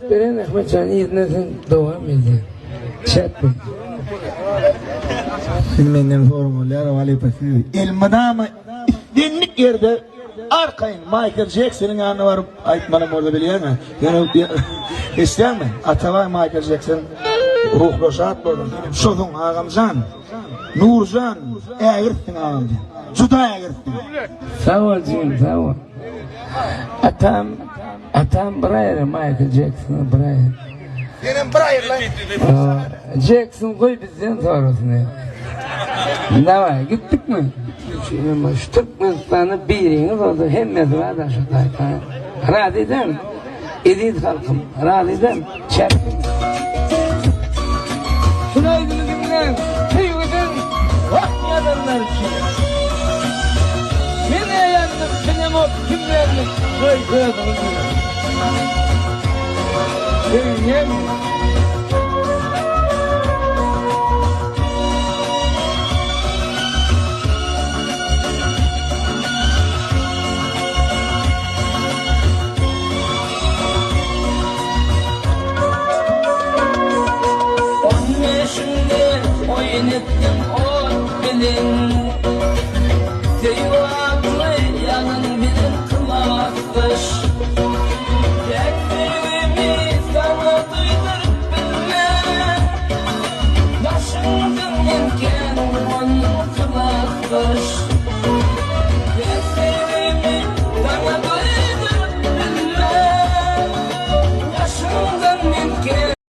Beren Ahmetcan iznesin devam edin. Çatma. Filmenden formüller vali peki. Elmadama dinlik yerde arkayın Michael Jackson'ın yanına varıp aytmanım orada biliyor musun? Yani ister mi? Atavay Michael Jackson ruh boşat buldum. Şodun ağamcan, Nurcan, eğirttin ağamcan. Juda eğirttin. Sağ ol canım, sağ ol. Atam Brian Michael Jackson'ı Brian. Benim Brian lan. Jackson koy bizden sonrasını. Ne var, gittik mi? Şimdi şu Türkmenistan'ı biriniz oldu, hem mezra da şu tayfa. Razı eder mi? Edin halkım, razı eder mi? Çarpın. Şuna idinizimden, tüyüdün, vakti adamlar için. Mene yandım, benim o kimlerlik, koy koyalım. Seviyem.